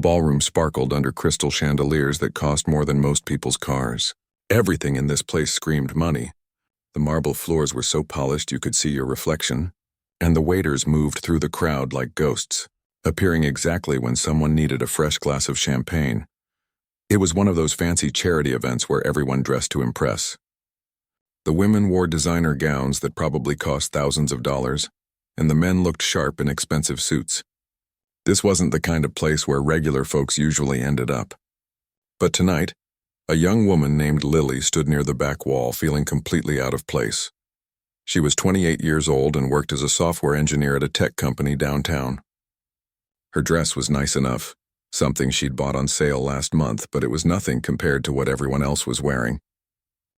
ballroom sparkled under crystal chandeliers that cost more than most people's cars. Everything in this place screamed money. The marble floors were so polished you could see your reflection, and the waiters moved through the crowd like ghosts, appearing exactly when someone needed a fresh glass of champagne. It was one of those fancy charity events where everyone dressed to impress. The women wore designer gowns that probably cost thousands of dollars, and the men looked sharp in expensive suits. This wasn't the kind of place where regular folks usually ended up. But tonight, a young woman named Lily stood near the back wall feeling completely out of place. She was 28 years old and worked as a software engineer at a tech company downtown. Her dress was nice enough, something she'd bought on sale last month, but it was nothing compared to what everyone else was wearing.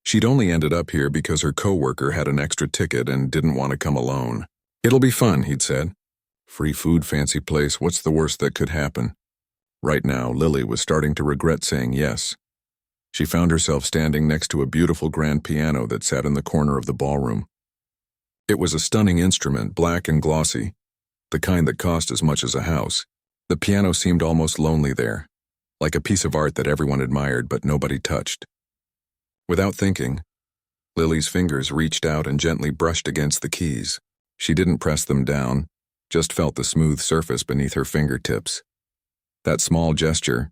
She'd only ended up here because her coworker had an extra ticket and didn't want to come alone. "It'll be fun," he'd said. "Free food, fancy place, what's the worst that could happen?" Right now, Lily was starting to regret saying yes. She found herself standing next to a beautiful grand piano that sat in the corner of the ballroom. It was a stunning instrument, black and glossy, the kind that cost as much as a house. The piano seemed almost lonely there, like a piece of art that everyone admired but nobody touched. Without thinking, Lily's fingers reached out and gently brushed against the keys. She didn't press them down, just felt the smooth surface beneath her fingertips. That small gesture,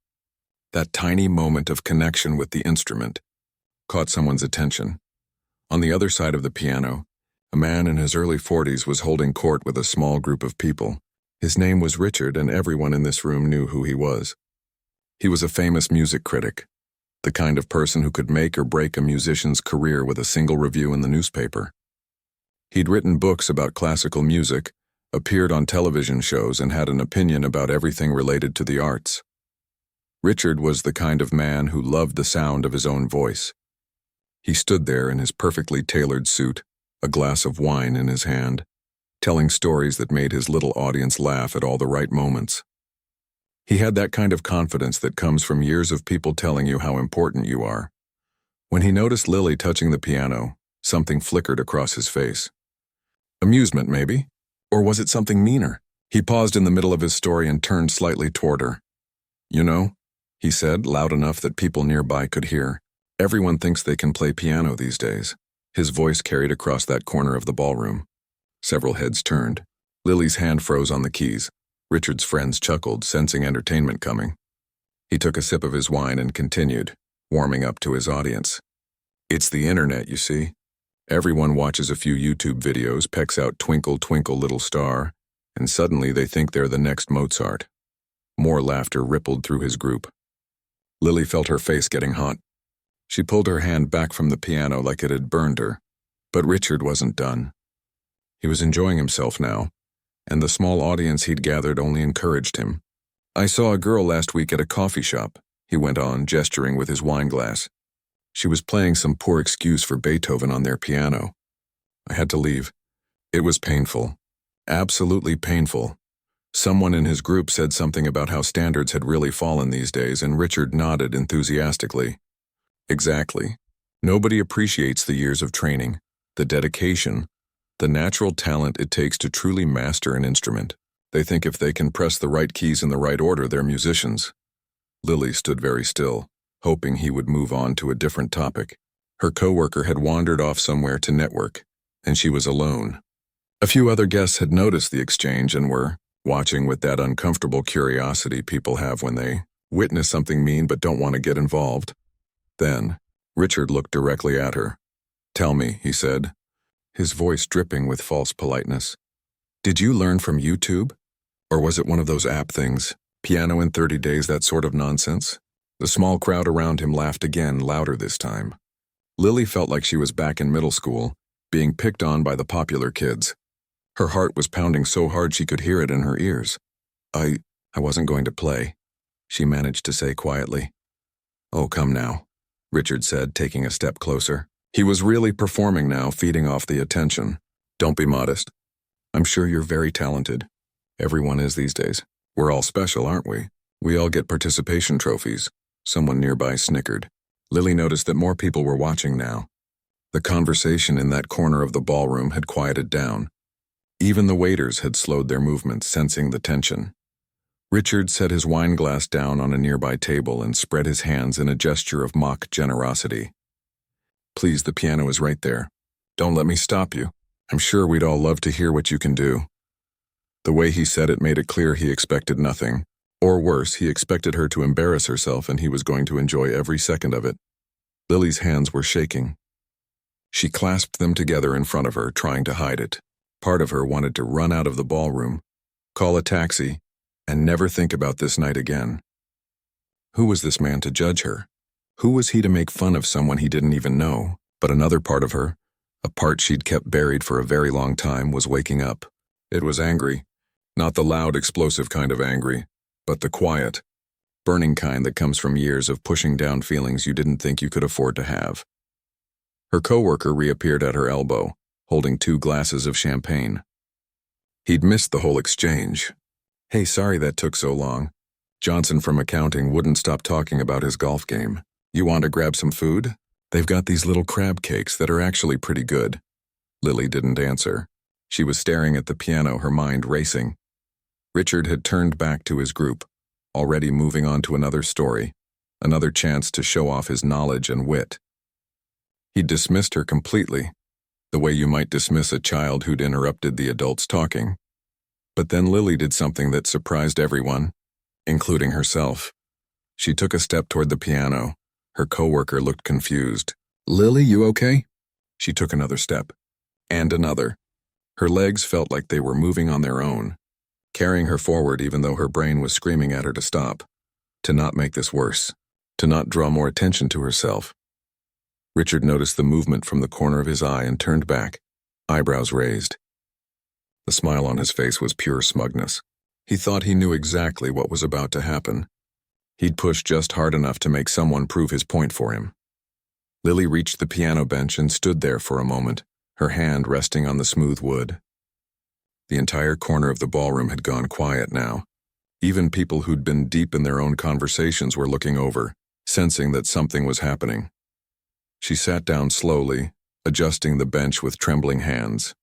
that tiny moment of connection with the instrument, caught someone's attention. On the other side of the piano, a man in his early 40s was holding court with a small group of people. His name was Richard, and everyone in this room knew who he was. He was a famous music critic, the kind of person who could make or break a musician's career with a single review in the newspaper. He'd written books about classical music, appeared on television shows, and had an opinion about everything related to the arts. Richard was the kind of man who loved the sound of his own voice. He stood there in his perfectly tailored suit, a glass of wine in his hand, telling stories that made his little audience laugh at all the right moments. He had that kind of confidence that comes from years of people telling you how important you are. When he noticed Lily touching the piano, something flickered across his face. Amusement, maybe? Or was it something meaner? He paused in the middle of his story and turned slightly toward her. "You know," he said, loud enough that people nearby could hear, "everyone thinks they can play piano these days." His voice carried across that corner of the ballroom. Several heads turned. Lily's hand froze on the keys. Richard's friends chuckled, sensing entertainment coming. He took a sip of his wine and continued, warming up to his audience. "It's the internet, you see. Everyone watches a few YouTube videos, pecks out Twinkle, Twinkle, Little Star, and suddenly they think they're the next Mozart." More laughter rippled through his group. Lily felt her face getting hot. She pulled her hand back from the piano like it had burned her. But Richard wasn't done. He was enjoying himself now, and the small audience he'd gathered only encouraged him. "I saw a girl last week at a coffee shop," he went on, gesturing with his wine glass. "She was playing some poor excuse for Beethoven on their piano. I had to leave. It was painful. Absolutely painful." Someone in his group said something about how standards had really fallen these days, and Richard nodded enthusiastically. Exactly. Nobody appreciates the years of training, the dedication, the natural talent it takes to truly master an instrument. They think if they can press the right keys in the right order, they're musicians. Lily stood very still, hoping he would move on to a different topic. Her coworker had wandered off somewhere to network, and she was alone. A few other guests had noticed the exchange and were watching with that uncomfortable curiosity people have when they witness something mean but don't want to get involved. Then, Richard looked directly at her. "Tell me," he said, his voice dripping with false politeness. "Did you learn from YouTube? Or was it one of those app things? Piano in 30 days, that sort of nonsense?" The small crowd around him laughed again, louder this time. Lily felt like she was back in middle school, being picked on by the popular kids. Her heart was pounding so hard she could hear it in her ears. I wasn't going to play," she managed to say quietly. "Oh, come now," Richard said, taking a step closer. He was really performing now, feeding off the attention. "Don't be modest. I'm sure you're very talented. Everyone is these days. We're all special, aren't we? We all get participation trophies." Someone nearby snickered. Lily noticed that more people were watching now. The conversation in that corner of the ballroom had quieted down. Even the waiters had slowed their movements, sensing the tension. Richard set his wine glass down on a nearby table and spread his hands in a gesture of mock generosity. Please, the piano is right there. Don't let me stop you. I'm sure we'd all love to hear what you can do. The way he said it made it clear he expected nothing. Or worse, he expected her to embarrass herself and he was going to enjoy every second of it. Lily's hands were shaking. She clasped them together in front of her, trying to hide it. Part of her wanted to run out of the ballroom, call a taxi, and never think about this night again. Who was this man to judge her? Who was he to make fun of someone he didn't even know? But another part of her, a part she'd kept buried for a very long time, was waking up. It was angry. Not the loud, explosive kind of angry, but the quiet, burning kind that comes from years of pushing down feelings you didn't think you could afford to have. Her coworker reappeared at her elbow, holding 2 glasses of champagne. He'd missed the whole exchange. Hey, sorry that took so long. Johnson from accounting wouldn't stop talking about his golf game. You want to grab some food? They've got these little crab cakes that are actually pretty good. Lily didn't answer. She was staring at the piano, her mind racing. Richard had turned back to his group, already moving on to another story, another chance to show off his knowledge and wit. He'd dismissed her completely, the way you might dismiss a child who'd interrupted the adults talking. But then Lily did something that surprised everyone, including herself. She took a step toward the piano. Her coworker looked confused. Lily, you okay? She took another step. And another. Her legs felt like they were moving on their own, carrying her forward even though her brain was screaming at her to stop, to not make this worse, to not draw more attention to herself. Richard noticed the movement from the corner of his eye and turned back, eyebrows raised. The smile on his face was pure smugness. He thought he knew exactly what was about to happen. He'd pushed just hard enough to make someone prove his point for him. Lily reached the piano bench and stood there for a moment, her hand resting on the smooth wood. The entire corner of the ballroom had gone quiet now. Even people who'd been deep in their own conversations were looking over, sensing that something was happening. She sat down slowly, adjusting the bench with trembling hands.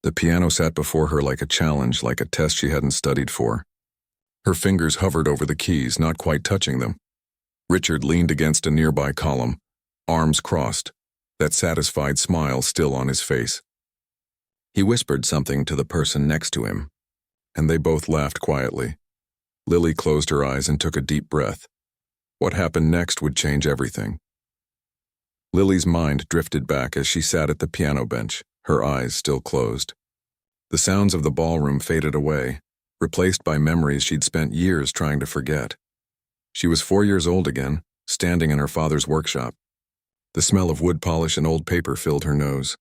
The piano sat before her like a challenge, like a test she hadn't studied for. Her fingers hovered over the keys, not quite touching them. Richard leaned against a nearby column, arms crossed, that satisfied smile still on his face. He whispered something to the person next to him, and they both laughed quietly. Lily closed her eyes and took a deep breath. What happened next would change everything. Lily's mind drifted back as she sat at the piano bench, her eyes still closed. The sounds of the ballroom faded away, replaced by memories she'd spent years trying to forget. She was 4 years old again, standing in her father's workshop. The smell of wood polish and old paper filled her nose.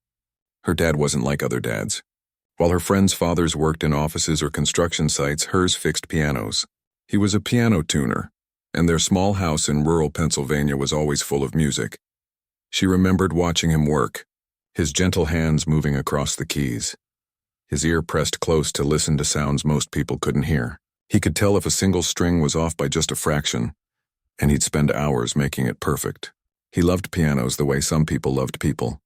Her dad wasn't like other dads. While her friends' fathers worked in offices or construction sites, hers fixed pianos. He was a piano tuner, and their small house in rural Pennsylvania was always full of music. She remembered watching him work, his gentle hands moving across the keys, his ear pressed close to listen to sounds most people couldn't hear. He could tell if a single string was off by just a fraction, and he'd spend hours making it perfect. He loved pianos the way some people loved people.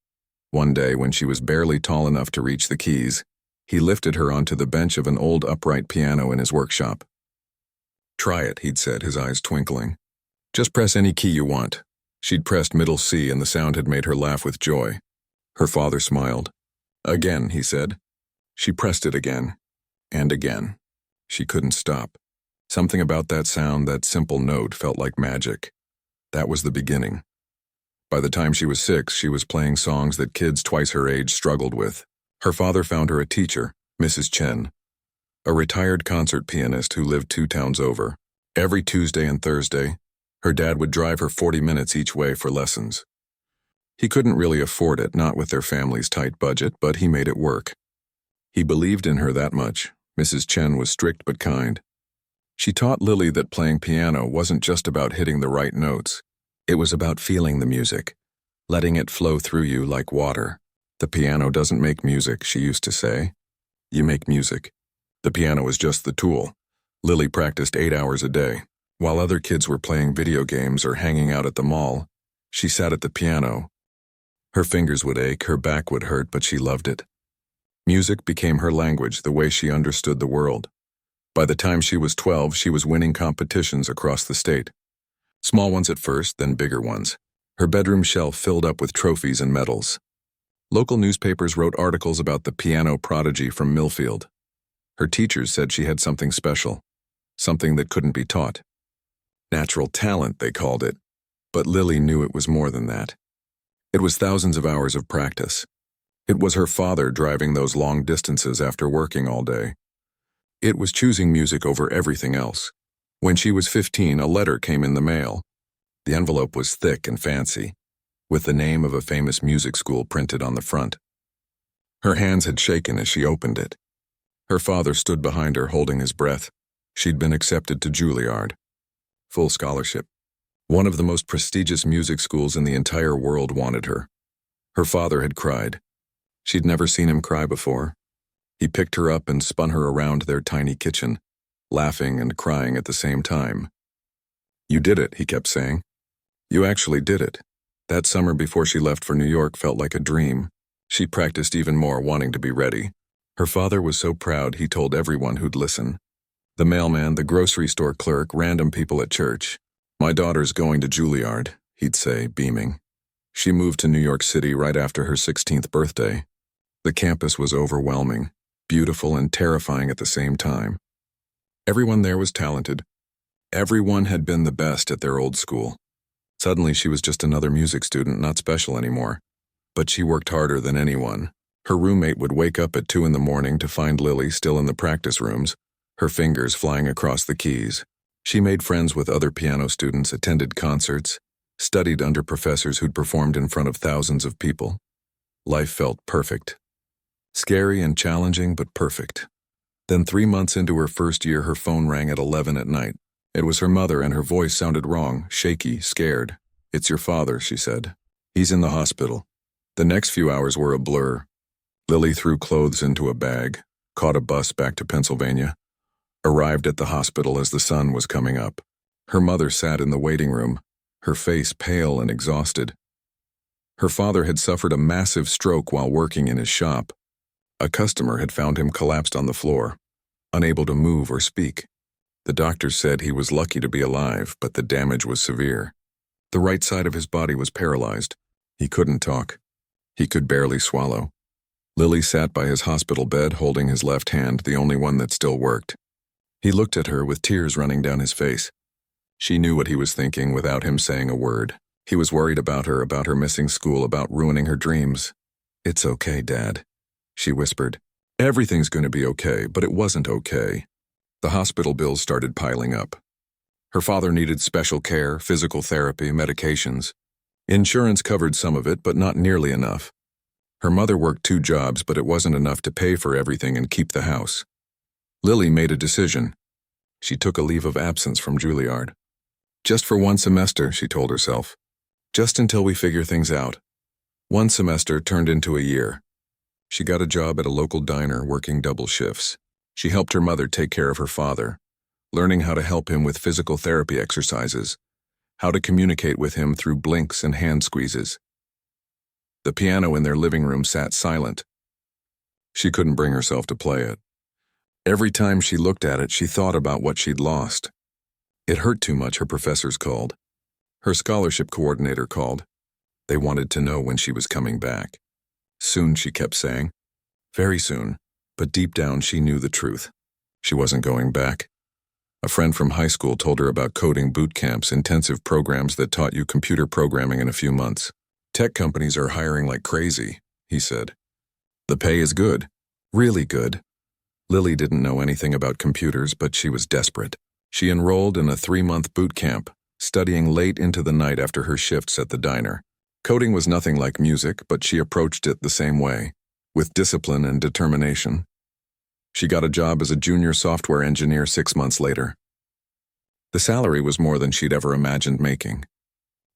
One day, when she was barely tall enough to reach the keys, he lifted her onto the bench of an old upright piano in his workshop. Try it, he'd said, his eyes twinkling. Just press any key you want. She'd pressed middle C and the sound had made her laugh with joy. Her father smiled. Again, he said. She pressed it again. And again. She couldn't stop. Something about that sound, that simple note, felt like magic. That was the beginning. By the time she was 6, she was playing songs that kids twice her age struggled with. Her father found her a teacher, Mrs. Chen, a retired concert pianist who lived 2 towns over. Every Tuesday and Thursday, her dad would drive her 40 minutes each way for lessons. He couldn't really afford it, not with their family's tight budget, but he made it work. He believed in her that much. Mrs. Chen was strict but kind. She taught Lily that playing piano wasn't just about hitting the right notes. It was about feeling the music, letting it flow through you like water. The piano doesn't make music, she used to say. You make music. The piano is just the tool. Lily practiced 8 hours a day. While other kids were playing video games or hanging out at the mall, she sat at the piano. Her fingers would ache, her back would hurt, but she loved it. Music became her language, the way she understood the world. By the time she was 12, she was winning competitions across the state. Small ones at first, then bigger ones. Her bedroom shelf filled up with trophies and medals. Local newspapers wrote articles about the piano prodigy from Millfield. Her teachers said she had something special, something that couldn't be taught. Natural talent, they called it. But Lily knew it was more than that. It was thousands of hours of practice. It was her father driving those long distances after working all day. It was choosing music over everything else. When she was 15, a letter came in the mail. The envelope was thick and fancy, with the name of a famous music school printed on the front. Her hands had shaken as she opened it. Her father stood behind her, holding his breath. She'd been accepted to Juilliard. Full scholarship. One of the most prestigious music schools in the entire world wanted her. Her father had cried. She'd never seen him cry before. He picked her up and spun her around their tiny kitchen, laughing and crying at the same time. "You did it," he kept saying. "You actually did it." That summer before she left for New York felt like a dream. She practiced even more, wanting to be ready. Her father was so proud he told everyone who'd listen. The mailman, the grocery store clerk, random people at church. "My daughter's going to Juilliard," he'd say, beaming. She moved to New York City right after her 16th birthday. The campus was overwhelming, beautiful and terrifying at the same time. Everyone there was talented. Everyone had been the best at their old school. Suddenly she was just another music student, not special anymore. But she worked harder than anyone. Her roommate would wake up at 2 in the morning to find Lily still in the practice rooms, her fingers flying across the keys. She made friends with other piano students, attended concerts, studied under professors who'd performed in front of thousands of people. Life felt perfect. Scary and challenging, but perfect. Then 3 months into her first year, her phone rang at 11 at night. It was her mother, and her voice sounded wrong, shaky, scared. "It's your father," she said. "He's in the hospital." The next few hours were a blur. Lily threw clothes into a bag, caught a bus back to Pennsylvania, arrived at the hospital as the sun was coming up. Her mother sat in the waiting room, her face pale and exhausted. Her father had suffered a massive stroke while working in his shop. A customer had found him collapsed on the floor, unable to move or speak. The doctors said he was lucky to be alive, but the damage was severe. The right side of his body was paralyzed. He couldn't talk. He could barely swallow. Lily sat by his hospital bed, holding his left hand, the only one that still worked. He looked at her with tears running down his face. She knew what he was thinking without him saying a word. He was worried about her missing school, about ruining her dreams. "It's okay, Dad," she whispered. Everything's going to be okay, but it wasn't okay. The hospital bills started piling up. Her father needed special care, physical therapy, medications. Insurance covered some of it, but not nearly enough. Her mother worked 2 jobs, but it wasn't enough to pay for everything and keep the house. Lily made a decision. She took a leave of absence from Juilliard. "Just for 1 semester," she told herself. "Just until we figure things out." 1 semester turned into a year. She got a job at a local diner, working double shifts. She helped her mother take care of her father, learning how to help him with physical therapy exercises, how to communicate with him through blinks and hand squeezes. The piano in their living room sat silent. She couldn't bring herself to play it. Every time she looked at it, she thought about what she'd lost. It hurt too much, her professors called. Her scholarship coordinator called. They wanted to know when she was coming back. Soon, she kept saying. Very soon. But deep down, she knew the truth. She wasn't going back. A friend from high school told her about coding boot camps, intensive programs that taught you computer programming in a few months. "Tech companies are hiring like crazy," he said. "The pay is good. Really good." Lily didn't know anything about computers, but she was desperate. She enrolled in a 3-month boot camp, studying late into the night after her shifts at the diner. Coding was nothing like music, but she approached it the same way, with discipline and determination. She got a job as a junior software engineer 6 months later. The salary was more than she'd ever imagined making.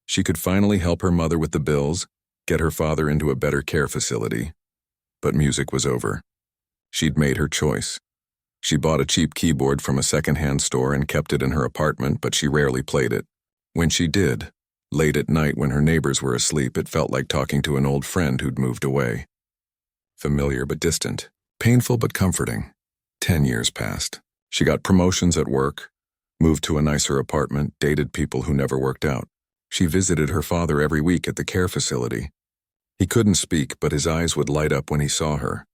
She could finally help her mother with the bills, get her father into a better care facility. But music was over. She'd made her choice. She bought a cheap keyboard from a second-hand store and kept it in her apartment, but she rarely played it. When she did, late at night when her neighbors were asleep, it felt like talking to an old friend who'd moved away. Familiar but distant. Painful but comforting. 10 years passed. She got promotions at work, moved to a nicer apartment, dated people who never worked out. She visited her father every week at the care facility. He couldn't speak, but his eyes would light up when he saw her.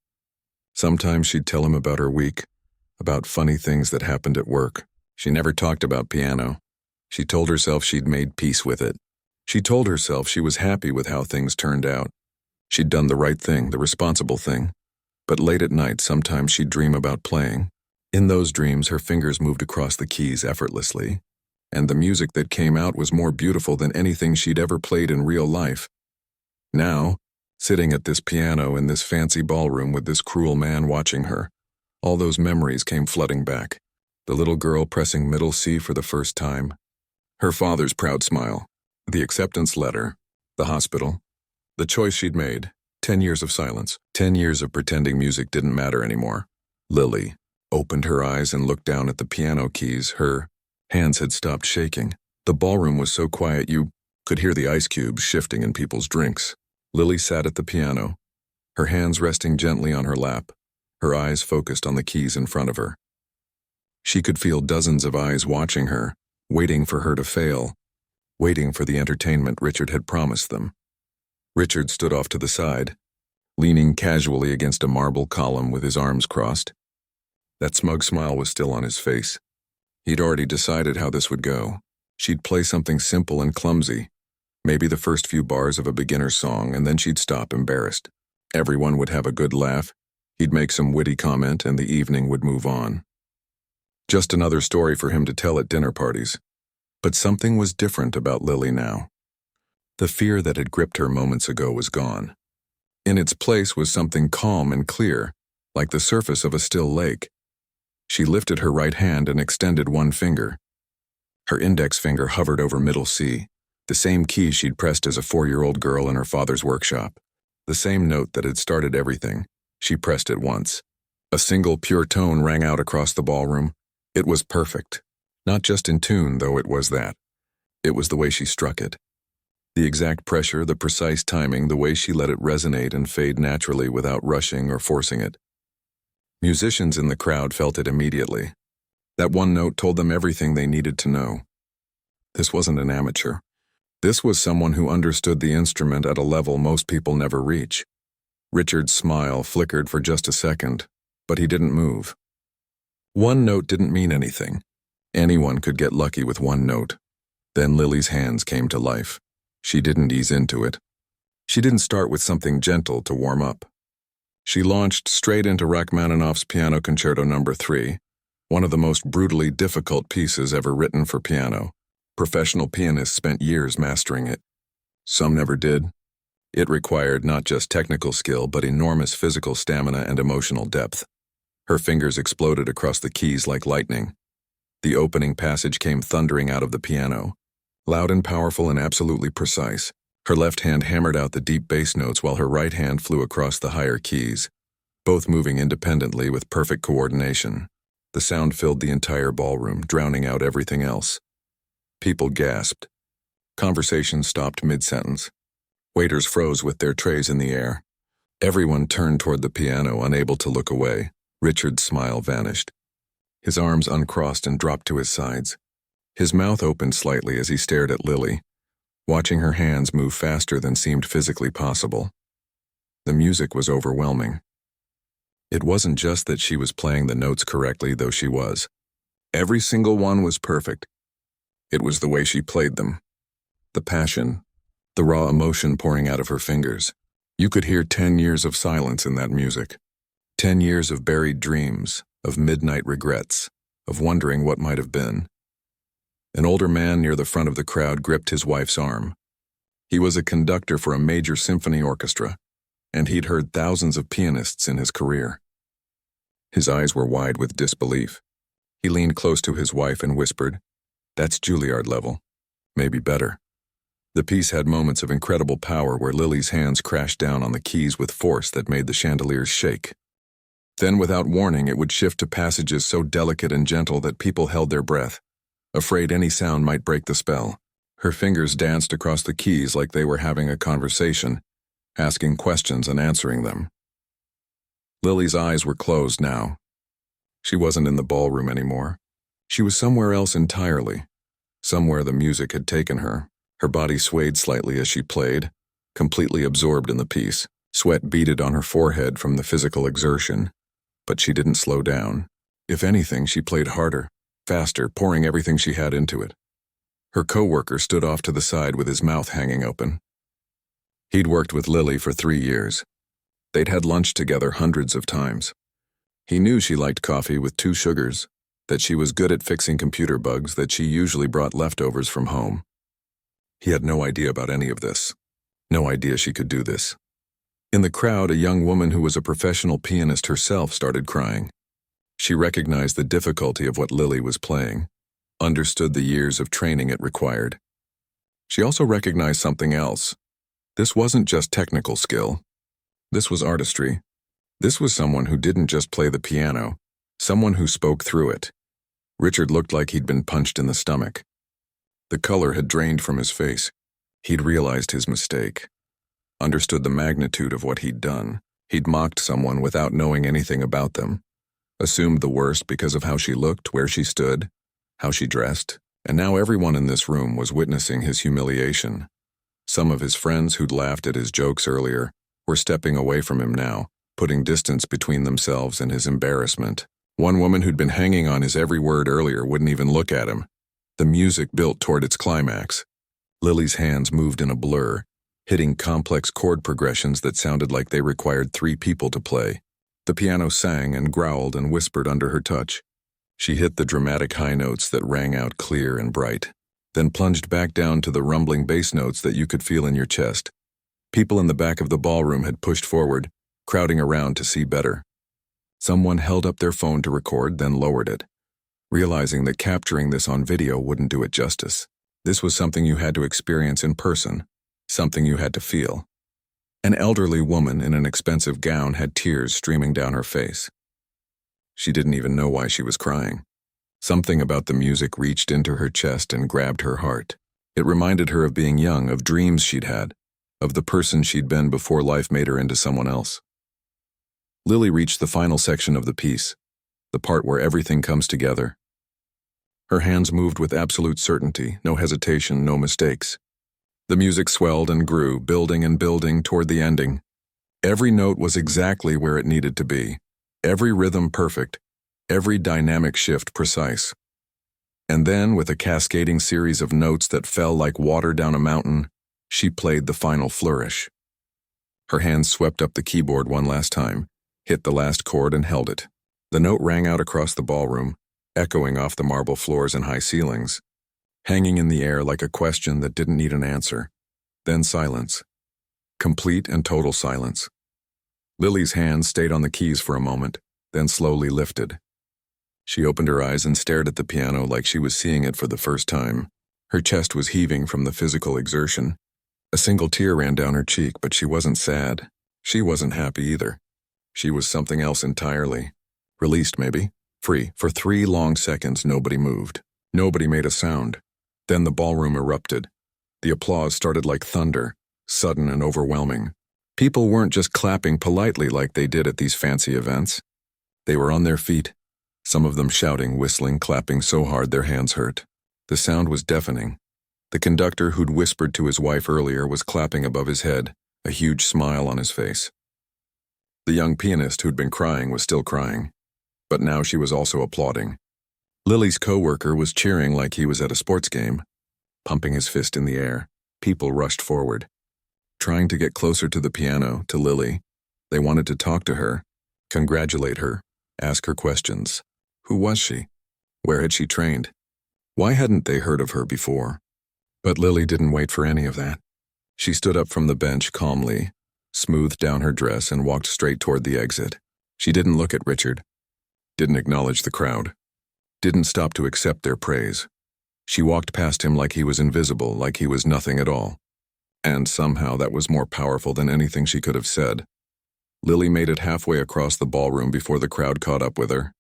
Sometimes she'd tell him about her week, about funny things that happened at work. She never talked about piano. She told herself she'd made peace with it. She told herself she was happy with how things turned out. She'd done the right thing, the responsible thing. But late at night, sometimes she'd dream about playing. In those dreams, her fingers moved across the keys effortlessly, and the music that came out was more beautiful than anything she'd ever played in real life. Now, sitting at this piano in this fancy ballroom with this cruel man watching her, all those memories came flooding back. The little girl pressing middle C for the first time, her father's proud smile, the acceptance letter, the hospital, the choice she'd made, 10 years of silence, 10 years of pretending music didn't matter anymore. Lily opened her eyes and looked down at the piano keys. Her hands had stopped shaking. The ballroom was so quiet you could hear the ice cubes shifting in people's drinks. Lily sat at the piano, her hands resting gently on her lap, her eyes focused on the keys in front of her. She could feel dozens of eyes watching her, waiting for her to fail, waiting for the entertainment Richard had promised them. Richard stood off to the side, leaning casually against a marble column with his arms crossed. That smug smile was still on his face. He'd already decided how this would go. She'd play something simple and clumsy, maybe the first few bars of a beginner's song, and then she'd stop embarrassed. Everyone would have a good laugh. He'd make some witty comment, and the evening would move on. Just another story for him to tell at dinner parties. But something was different about Lily now. The fear that had gripped her moments ago was gone. In its place was something calm and clear, like the surface of a still lake. She lifted her right hand and extended one finger. Her index finger hovered over middle C, the same key she'd pressed as a 4-year-old girl in her father's workshop. The same note that had started everything. She pressed it once. A single pure tone rang out across the ballroom. It was perfect. Not just in tune, though it was that. It was the way she struck it. The exact pressure, the precise timing, the way she let it resonate and fade naturally without rushing or forcing it. Musicians in the crowd felt it immediately. That one note told them everything they needed to know. This wasn't an amateur. This was someone who understood the instrument at a level most people never reach. Richard's smile flickered for just a second, but he didn't move. One note didn't mean anything. Anyone could get lucky with one note. Then Lily's hands came to life. She didn't ease into it. She didn't start with something gentle to warm up. She launched straight into Rachmaninoff's Piano Concerto No. 3, one of the most brutally difficult pieces ever written for piano. Professional pianists spent years mastering it. Some never did. It required not just technical skill, but enormous physical stamina and emotional depth. Her fingers exploded across the keys like lightning. The opening passage came thundering out of the piano, loud and powerful and absolutely precise. Her left hand hammered out the deep bass notes while her right hand flew across the higher keys, both moving independently with perfect coordination. The sound filled the entire ballroom, drowning out everything else. People gasped. Conversation stopped mid-sentence. Waiters froze with their trays in the air. Everyone turned toward the piano, unable to look away. Richard's smile vanished. His arms uncrossed and dropped to his sides. His mouth opened slightly as he stared at Lily, watching her hands move faster than seemed physically possible. The music was overwhelming. It wasn't just that she was playing the notes correctly, though she was. Every single one was perfect. It was the way she played them. The passion, the raw emotion pouring out of her fingers. You could hear 10 years of silence in that music. 10 years of buried dreams, of midnight regrets, of wondering what might have been. An older man near the front of the crowd gripped his wife's arm. He was a conductor for a major symphony orchestra, and he'd heard thousands of pianists in his career. His eyes were wide with disbelief. He leaned close to his wife and whispered, "That's Juilliard level. Maybe better." The piece had moments of incredible power where Lily's hands crashed down on the keys with force that made the chandeliers shake. Then, without warning, it would shift to passages so delicate and gentle that people held their breath, afraid any sound might break the spell. Her fingers danced across the keys like they were having a conversation, asking questions and answering them. Lily's eyes were closed now. She wasn't in the ballroom anymore. She was somewhere else entirely. Somewhere the music had taken her. Her body swayed slightly as she played, completely absorbed in the piece. Sweat beaded on her forehead from the physical exertion. But she didn't slow down. If anything, she played harder, faster, pouring everything she had into it. Her coworker stood off to the side with his mouth hanging open. He'd worked with Lily for 3 years. They'd had lunch together hundreds of times. He knew she liked coffee with 2 sugars, that she was good at fixing computer bugs, that she usually brought leftovers from home. He had no idea about any of this. No idea she could do this. In the crowd, a young woman who was a professional pianist herself started crying. She recognized the difficulty of what Lily was playing, understood the years of training it required. She also recognized something else. This wasn't just technical skill. This was artistry. This was someone who didn't just play the piano, someone who spoke through it. Richard looked like he'd been punched in the stomach. The color had drained from his face. He'd realized his mistake, understood the magnitude of what he'd done. He'd mocked someone without knowing anything about them, assumed the worst because of how she looked, where she stood, how she dressed, and now everyone in this room was witnessing his humiliation. Some of his friends who'd laughed at his jokes earlier were stepping away from him now, putting distance between themselves and his embarrassment. One woman who'd been hanging on his every word earlier wouldn't even look at him. The music built toward its climax. Lily's hands moved in a blur, hitting complex chord progressions that sounded like they required 3 people to play. The piano sang and growled and whispered under her touch. She hit the dramatic high notes that rang out clear and bright, then plunged back down to the rumbling bass notes that you could feel in your chest. People in the back of the ballroom had pushed forward, crowding around to see better. Someone held up their phone to record, then lowered it, realizing that capturing this on video wouldn't do it justice. This was something you had to experience in person, something you had to feel. An elderly woman in an expensive gown had tears streaming down her face. She didn't even know why she was crying. Something about the music reached into her chest and grabbed her heart. It reminded her of being young, of dreams she'd had, of the person she'd been before life made her into someone else. Lily reached the final section of the piece, the part where everything comes together. Her hands moved with absolute certainty, no hesitation, no mistakes. The music swelled and grew, building and building toward the ending. Every note was exactly where it needed to be, every rhythm perfect, every dynamic shift precise. And then, with a cascading series of notes that fell like water down a mountain, she played the final flourish. Her hands swept up the keyboard one last time, hit the last chord and held it. The note rang out across the ballroom, echoing off the marble floors and high ceilings, hanging in the air like a question that didn't need an answer. Then silence. Complete and total silence. Lily's hands stayed on the keys for a moment, then slowly lifted. She opened her eyes and stared at the piano like she was seeing it for the first time. Her chest was heaving from the physical exertion. A single tear ran down her cheek, but she wasn't sad. She wasn't happy either. She was something else entirely. Released, maybe. Free. For 3 long seconds, nobody moved. Nobody made a sound. Then the ballroom erupted. The applause started like thunder, sudden and overwhelming. People weren't just clapping politely like they did at these fancy events. They were on their feet, some of them shouting, whistling, clapping so hard their hands hurt. The sound was deafening. The conductor who'd whispered to his wife earlier was clapping above his head, a huge smile on his face. The young pianist who'd been crying was still crying, but now she was also applauding. Lily's coworker was cheering like he was at a sports game, pumping his fist in the air. People rushed forward, trying to get closer to the piano, to Lily. They wanted to talk to her, congratulate her, ask her questions. Who was she? Where had she trained? Why hadn't they heard of her before? But Lily didn't wait for any of that. She stood up from the bench calmly, smoothed down her dress and walked straight toward the exit. She didn't look at Richard, didn't acknowledge the crowd, didn't stop to accept their praise. She walked past him like he was invisible, like he was nothing at all. And somehow that was more powerful than anything she could have said. Lily made it halfway across the ballroom before the crowd caught up with her.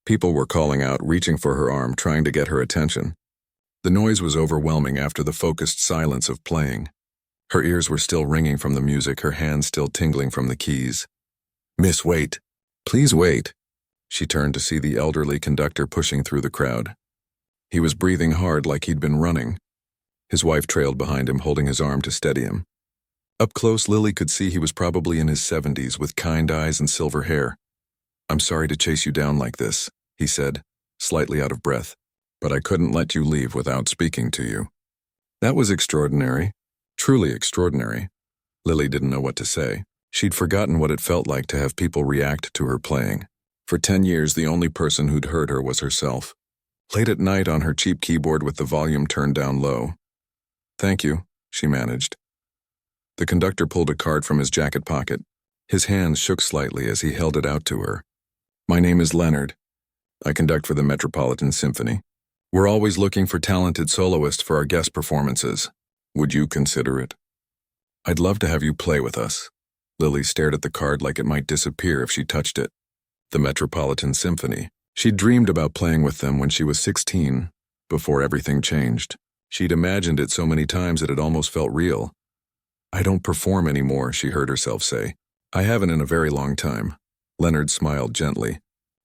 People were calling out, reaching for her arm, trying to get her attention. The noise was overwhelming after the focused silence of playing. Her ears were still ringing from the music, her hands still tingling from the keys. "Miss, wait. Please wait." She turned to see the elderly conductor pushing through the crowd. He was breathing hard like he'd been running. His wife trailed behind him, holding his arm to steady him. Up close, Lily could see he was probably in his 70s with kind eyes and silver hair. "I'm sorry to chase you down like this," he said, slightly out of breath, "but I couldn't let you leave without speaking to you." That was extraordinary, truly extraordinary. Lily didn't know what to say. She'd forgotten what it felt like to have people react to her playing. For 10 years, the only person who'd heard her was herself. Late at night on her cheap keyboard with the volume turned down low. "Thank you," she managed. The conductor pulled a card from his jacket pocket. His hands shook slightly as he held it out to her. "My name is Leonard. I conduct for the Metropolitan Symphony. We're always looking for talented soloists for our guest performances. Would you consider it?" "I'd love to have you play with us." Lily stared at the card like it might disappear if she touched it. The Metropolitan Symphony. She'd dreamed about playing with them when she was 16, before everything changed. She'd imagined it so many times that it almost felt real. "I don't perform anymore," she heard herself say. "I haven't in a very long time." Leonard smiled gently.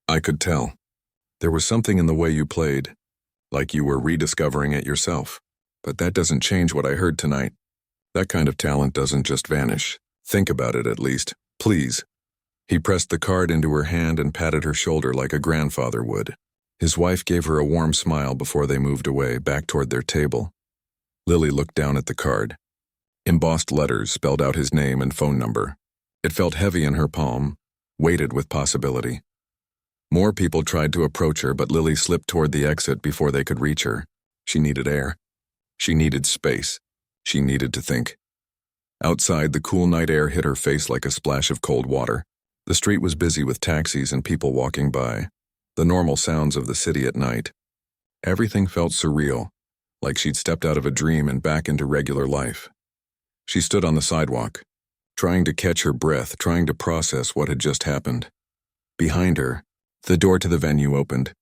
"I could tell. There was something in the way you played, like you were rediscovering it yourself. But that doesn't change what I heard tonight. That kind of talent doesn't just vanish. Think about it at least, please." He pressed the card into her hand and patted her shoulder like a grandfather would. His wife gave her a warm smile before they moved away, back toward their table. Lily looked down at the card. Embossed letters spelled out his name and phone number. It felt heavy in her palm, weighted with possibility. More people tried to approach her, but Lily slipped toward the exit before they could reach her. She needed air. She needed space. She needed to think. Outside, the cool night air hit her face like a splash of cold water. The street was busy with taxis and people walking by, the normal sounds of the city at night. Everything felt surreal, like she'd stepped out of a dream and back into regular life. She stood on the sidewalk, trying to catch her breath, trying to process what had just happened. Behind her, the door to the venue opened.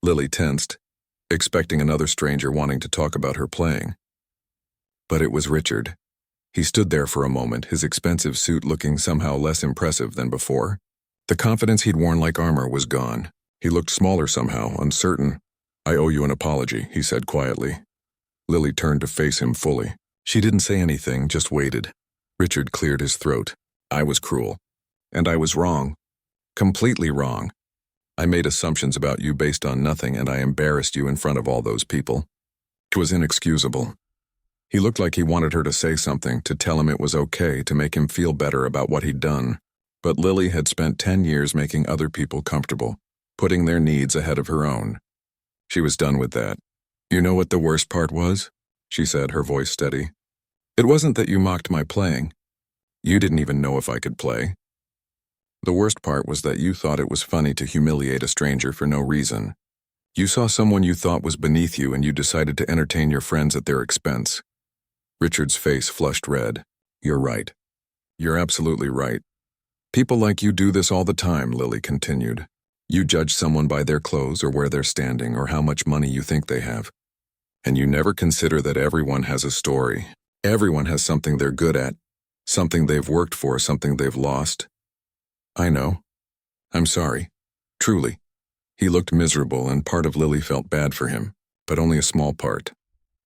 Lily tensed, expecting another stranger wanting to talk about her playing. But it was Richard. He stood there for a moment, his expensive suit looking somehow less impressive than before. The confidence he'd worn like armor was gone. He looked smaller somehow, uncertain. "I owe you an apology," he said quietly. Lily turned to face him fully. She didn't say anything, just waited. Richard cleared his throat. "I was cruel. And I was wrong. Completely wrong. I made assumptions about you based on nothing, and I embarrassed you in front of all those people. It was inexcusable." He looked like he wanted her to say something, to tell him it was okay, to make him feel better about what he'd done. But Lily had spent 10 years making other people comfortable, putting their needs ahead of her own. She was done with that. "You know what the worst part was?" she said, her voice steady. "It wasn't that you mocked my playing. You didn't even know if I could play. The worst part was that you thought it was funny to humiliate a stranger for no reason. You saw someone you thought was beneath you and you decided to entertain your friends at their expense." Richard's face flushed red. "You're right. You're absolutely right. People like you do this all the time," Lily continued. "You judge someone by their clothes or where they're standing or how much money you think they have. And you never consider that everyone has a story. Everyone has something they're good at, something they've worked for, something they've lost." "I know. I'm sorry. Truly." He looked miserable, and part of Lily felt bad for him, but only a small part.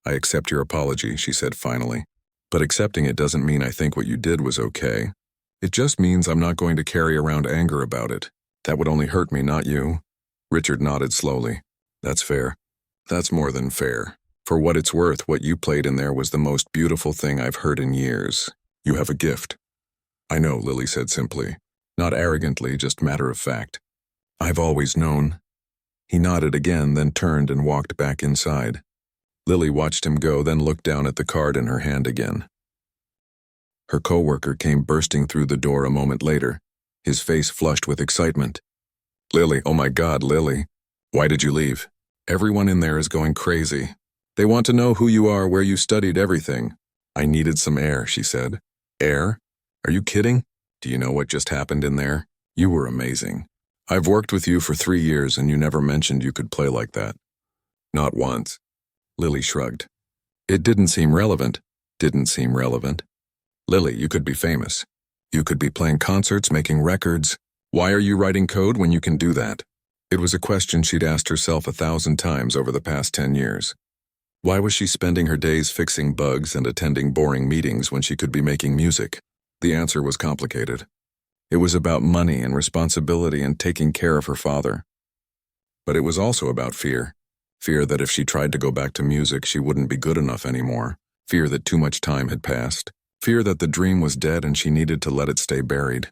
"I accept your apology," she said finally. "But accepting it doesn't mean I think what you did was okay. It just means I'm not going to carry around anger about it. That would only hurt me, not you." Richard nodded slowly. "That's fair. That's more than fair. For what it's worth, what you played in there was the most beautiful thing I've heard in years. You have a gift." "I know," Lily said simply. Not arrogantly, just matter of fact. "I've always known." He nodded again, then turned and walked back inside. Lily watched him go, then looked down at the card in her hand again. Her coworker came bursting through the door a moment later, his face flushed with excitement. "Lily, oh my God, Lily. Why did you leave? Everyone in there is going crazy. They want to know who you are, where you studied, everything." "I needed some air," she said. "Air? Are you kidding? Do you know what just happened in there? You were amazing. I've worked with you for 3 years and you never mentioned you could play like that." "Not once." Lily shrugged. "It didn't seem relevant." "Didn't seem relevant? Lily, you could be famous. You could be playing concerts, making records. Why are you writing code when you can do that?" It was a question she'd asked herself 1,000 times over the past 10 years. Why was she spending her days fixing bugs and attending boring meetings when she could be making music? The answer was complicated. It was about money and responsibility and taking care of her father. But it was also about fear. Fear that if she tried to go back to music, she wouldn't be good enough anymore. Fear that too much time had passed. Fear that the dream was dead and she needed to let it stay buried.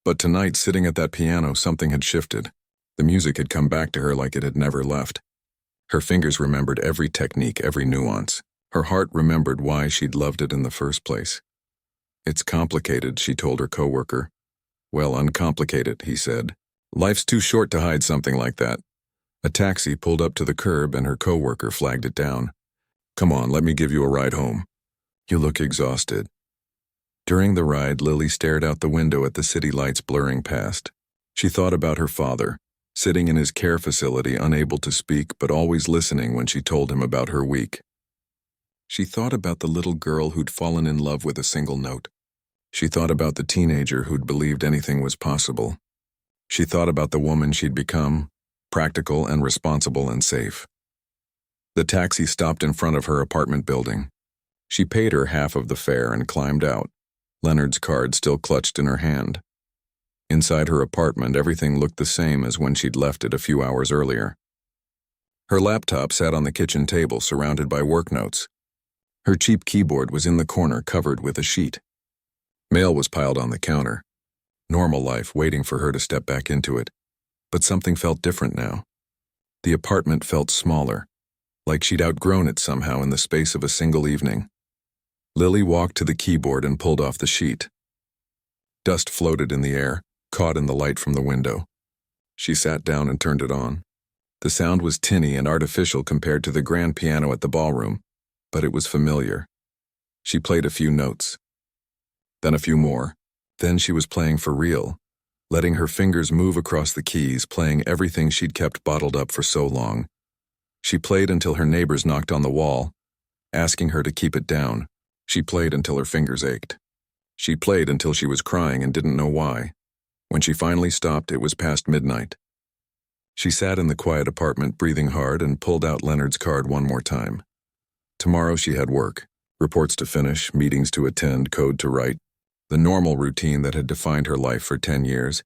But tonight, sitting at that piano, something had shifted. The music had come back to her like it had never left. Her fingers remembered every technique, every nuance. Her heart remembered why she'd loved it in the first place. "It's complicated," she told her coworker. "Well, uncomplicate it," he said. "Life's too short to hide something like that." A taxi pulled up to the curb and her coworker flagged it down. "Come on, let me give you a ride home. You look exhausted." During the ride, Lily stared out the window at the city lights blurring past. She thought about her father, sitting in his care facility, unable to speak but always listening when she told him about her week. She thought about the little girl who'd fallen in love with a single note. She thought about the teenager who'd believed anything was possible. She thought about the woman she'd become, practical and responsible and safe. The taxi stopped in front of her apartment building. She paid her half of the fare and climbed out, Leonard's card still clutched in her hand. Inside her apartment, everything looked the same as when she'd left it a few hours earlier. Her laptop sat on the kitchen table, surrounded by work notes. Her cheap keyboard was in the corner, covered with a sheet. Mail was piled on the counter. Normal life waiting for her to step back into it. But something felt different now. The apartment felt smaller, like she'd outgrown it somehow in the space of a single evening. Lily walked to the keyboard and pulled off the sheet. Dust floated in the air, caught in the light from the window. She sat down and turned it on. The sound was tinny and artificial compared to the grand piano at the ballroom, but it was familiar. She played a few notes, then a few more. Then she was playing for real, letting her fingers move across the keys, playing everything she'd kept bottled up for so long. She played until her neighbors knocked on the wall, asking her to keep it down. She played until her fingers ached. She played until she was crying and didn't know why. When she finally stopped, it was past midnight. She sat in the quiet apartment, breathing hard, and pulled out Leonard's card one more time. Tomorrow she had work, reports to finish, meetings to attend, code to write, the normal routine that had defined her life for 10 years.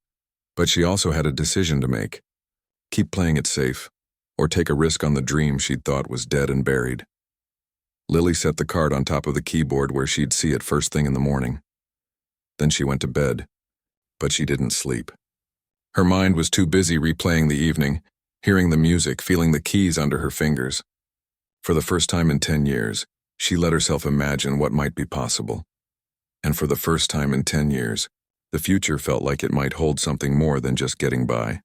But she also had a decision to make. Keep playing it safe, or take a risk on the dream she'd thought was dead and buried. Lily set the card on top of the keyboard where she'd see it first thing in the morning. Then she went to bed, but she didn't sleep. Her mind was too busy replaying the evening, hearing the music, feeling the keys under her fingers. For the first time in 10 years, she let herself imagine what might be possible. And for the first time in 10 years, the future felt like it might hold something more than just getting by.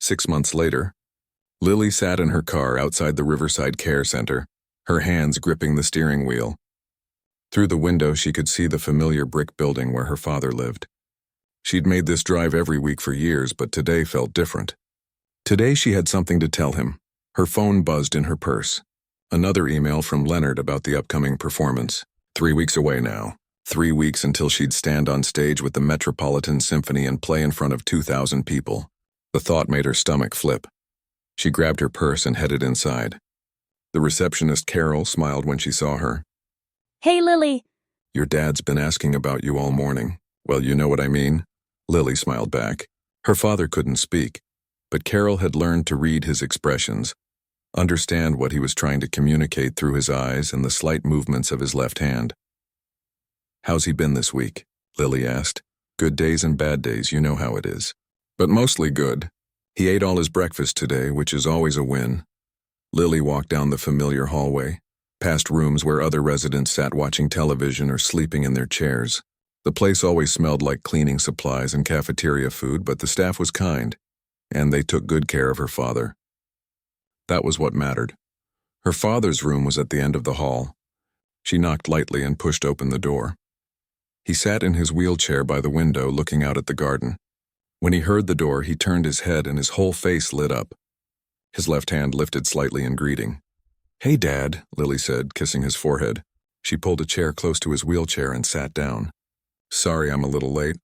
6 months later, Lily sat in her car outside the Riverside Care Center, her hands gripping the steering wheel. Through the window, she could see the familiar brick building where her father lived. She'd made this drive every week for years, but today felt different. Today she had something to tell him. Her phone buzzed in her purse. Another email from Leonard about the upcoming performance. 3 weeks away now. 3 weeks until she'd stand on stage with the Metropolitan Symphony and play in front of 2,000 people. The thought made her stomach flip. She grabbed her purse and headed inside. The receptionist, Carol, smiled when she saw her. "Hey, Lily." "Your dad's been asking about you all morning." "Well, you know what I mean." Lily smiled back. Her father couldn't speak, but Carol had learned to read his expressions, understand what he was trying to communicate through his eyes and the slight movements of his left hand. "How's he been this week?" Lily asked. "Good days and bad days, you know how it is. But mostly good. He ate all his breakfast today, which is always a win." Lily walked down the familiar hallway, past rooms where other residents sat watching television or sleeping in their chairs. The place always smelled like cleaning supplies and cafeteria food, but the staff was kind, and they took good care of her father. That was what mattered. Her father's room was at the end of the hall. She knocked lightly and pushed open the door. He sat in his wheelchair by the window, looking out at the garden. When he heard the door, he turned his head and his whole face lit up. His left hand lifted slightly in greeting. "Hey, Dad," Lily said, kissing his forehead. She pulled a chair close to his wheelchair and sat down. "Sorry I'm a little late.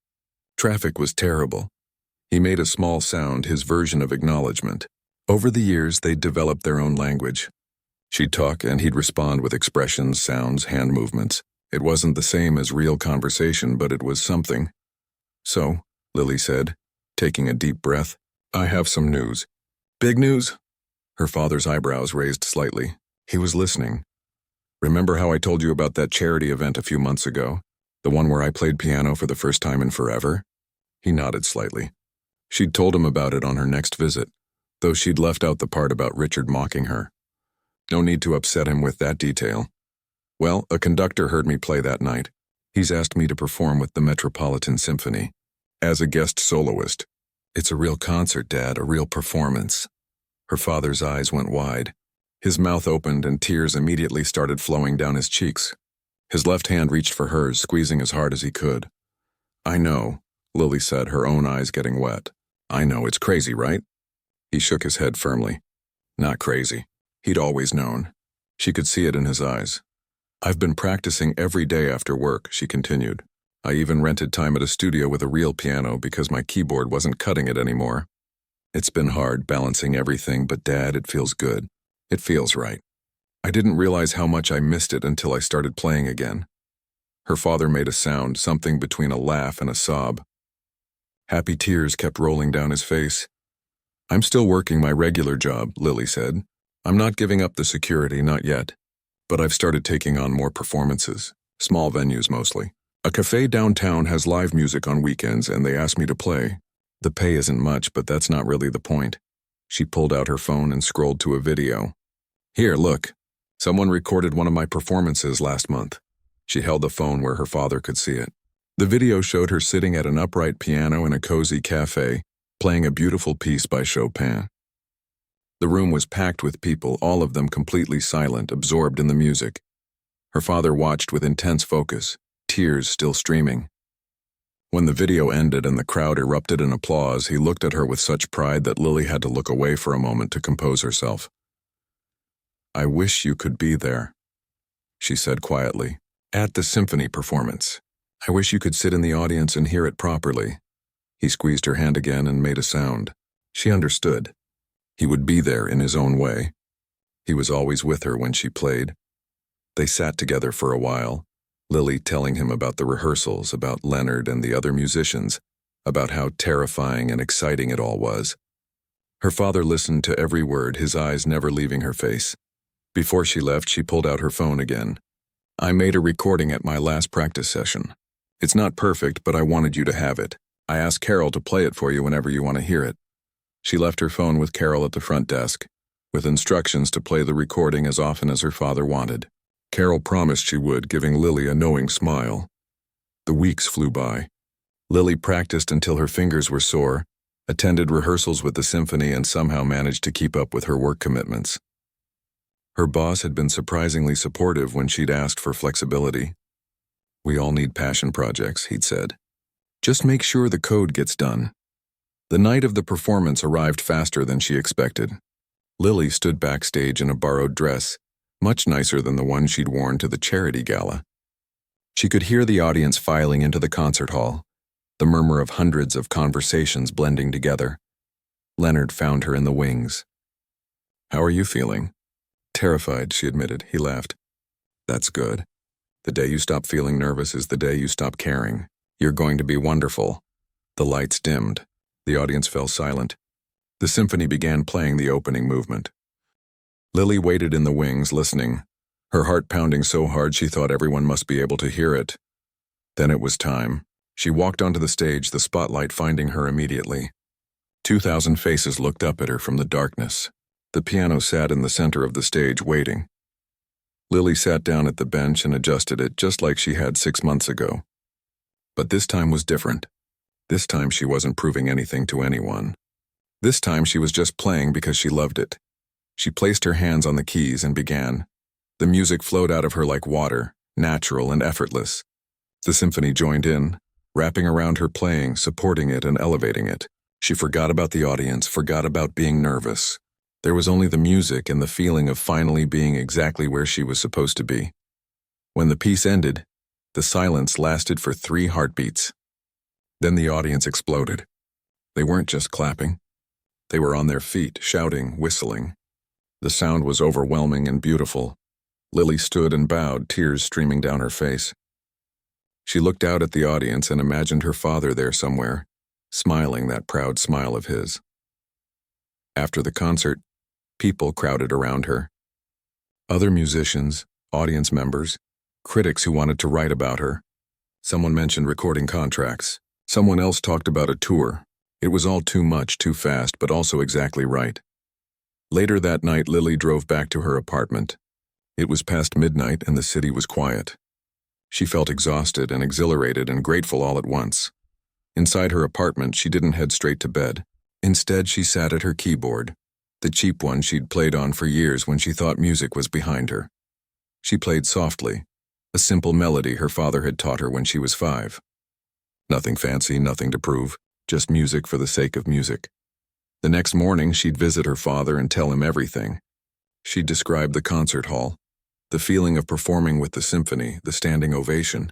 Traffic was terrible." He made a small sound, his version of acknowledgement. Over the years, they'd developed their own language. She'd talk and he'd respond with expressions, sounds, hand movements. It wasn't the same as real conversation, but it was something. "So," Lily said, taking a deep breath, "I have some news." "Big news?" Her father's eyebrows raised slightly. He was listening. "Remember how I told you about that charity event a few months ago? The one where I played piano for the first time in forever?" He nodded slightly. She'd told him about it on her next visit, though she'd left out the part about Richard mocking her. No need to upset him with that detail. "Well, a conductor heard me play that night. He's asked me to perform with the Metropolitan Symphony, as a guest soloist. It's a real concert, Dad, a real performance." Her father's eyes went wide. His mouth opened and tears immediately started flowing down his cheeks. His left hand reached for hers, squeezing as hard as he could. "I know," Lily said, her own eyes getting wet. "I know, it's crazy, right?" He shook his head firmly. "Not crazy." He'd always known. She could see it in his eyes. "I've been practicing every day after work," she continued. "I even rented time at a studio with a real piano because my keyboard wasn't cutting it anymore. It's been hard balancing everything, but Dad, it feels good. It feels right. I didn't realize how much I missed it until I started playing again." Her father made a sound, something between a laugh and a sob. Happy tears kept rolling down his face. "I'm still working my regular job," Lily said. "I'm not giving up the security, not yet. But I've started taking on more performances, small venues mostly. A cafe downtown has live music on weekends and they asked me to play. The pay isn't much, but that's not really the point." She pulled out her phone and scrolled to a video. "Here, look. Someone recorded one of my performances last month." She held the phone where her father could see it. The video showed her sitting at an upright piano in a cozy cafe, playing a beautiful piece by Chopin. The room was packed with people, all of them completely silent, absorbed in the music. Her father watched with intense focus, tears still streaming. When the video ended and the crowd erupted in applause, he looked at her with such pride that Lily had to look away for a moment to compose herself. "I wish you could be there," she said quietly, "at the symphony performance. I wish you could sit in the audience and hear it properly." He squeezed her hand again and made a sound. She understood. He would be there in his own way. He was always with her when she played. They sat together for a while, Lily telling him about the rehearsals, about Leonard and the other musicians, about how terrifying and exciting it all was. Her father listened to every word, his eyes never leaving her face. Before she left, she pulled out her phone again. "I made a recording at my last practice session. It's not perfect, but I wanted you to have it. I asked Carol to play it for you whenever you want to hear it." She left her phone with Carol at the front desk, with instructions to play the recording as often as her father wanted. Carol promised she would, giving Lily a knowing smile. The weeks flew by. Lily practiced until her fingers were sore, attended rehearsals with the symphony, and somehow managed to keep up with her work commitments. Her boss had been surprisingly supportive when she'd asked for flexibility. "We all need passion projects," he'd said. "Just make sure the code gets done." The night of the performance arrived faster than she expected. Lily stood backstage in a borrowed dress, much nicer than the one she'd worn to the charity gala. She could hear the audience filing into the concert hall, the murmur of hundreds of conversations blending together. Leonard found her in the wings. "How are you feeling?" "Terrified," she admitted. He laughed. "That's good. The day you stop feeling nervous is the day you stop caring. You're going to be wonderful." The lights dimmed. The audience fell silent. The symphony began playing the opening movement. Lily waited in the wings, listening, her heart pounding so hard she thought everyone must be able to hear it. Then it was time. She walked onto the stage, the spotlight finding her immediately. 2,000 faces looked up at her from the darkness. The piano sat in the center of the stage, waiting. Lily sat down at the bench and adjusted it just like she had 6 months ago. But this time was different. This time she wasn't proving anything to anyone. This time she was just playing because she loved it. She placed her hands on the keys and began. The music flowed out of her like water, natural and effortless. The symphony joined in, wrapping around her playing, supporting it and elevating it. She forgot about the audience, forgot about being nervous. There was only the music and the feeling of finally being exactly where she was supposed to be. When the piece ended, the silence lasted for 3 heartbeats. Then the audience exploded. They weren't just clapping. They were on their feet, shouting, whistling. The sound was overwhelming and beautiful. Lily stood and bowed, tears streaming down her face. She looked out at the audience and imagined her father there somewhere, smiling that proud smile of his. After the concert, people crowded around her. Other musicians, audience members, critics who wanted to write about her. Someone mentioned recording contracts. Someone else talked about a tour. It was all too much, too fast, but also exactly right. Later that night, Lily drove back to her apartment. It was past midnight and the city was quiet. She felt exhausted and exhilarated and grateful all at once. Inside her apartment, she didn't head straight to bed. Instead, she sat at her keyboard, the cheap one she'd played on for years when she thought music was behind her. She played softly, a simple melody her father had taught her when she was 5. Nothing fancy, nothing to prove, just music for the sake of music. The next morning, she'd visit her father and tell him everything. She'd describe the concert hall, the feeling of performing with the symphony, the standing ovation.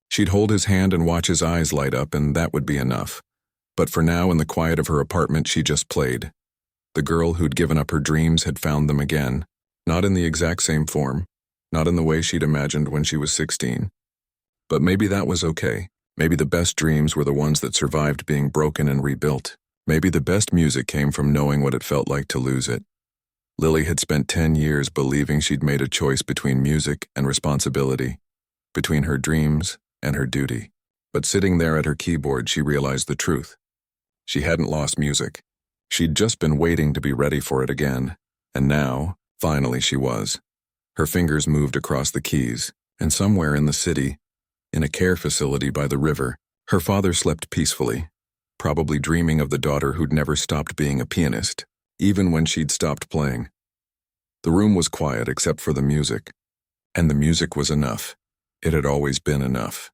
She'd hold his hand and watch his eyes light up, and that would be enough. But for now, in the quiet of her apartment, she just played. The girl who'd given up her dreams had found them again, not in the exact same form, not in the way she'd imagined when she was 16. But maybe that was okay. Maybe the best dreams were the ones that survived being broken and rebuilt. Maybe the best music came from knowing what it felt like to lose it. Lily had spent 10 years believing she'd made a choice between music and responsibility, between her dreams and her duty. But sitting there at her keyboard, she realized the truth. She hadn't lost music. She'd just been waiting to be ready for it again. And now, finally she was. Her fingers moved across the keys, and somewhere in the city, in a care facility by the river, her father slept peacefully, probably dreaming of the daughter who'd never stopped being a pianist, even when she'd stopped playing. The room was quiet except for the music, and the music was enough. It had always been enough.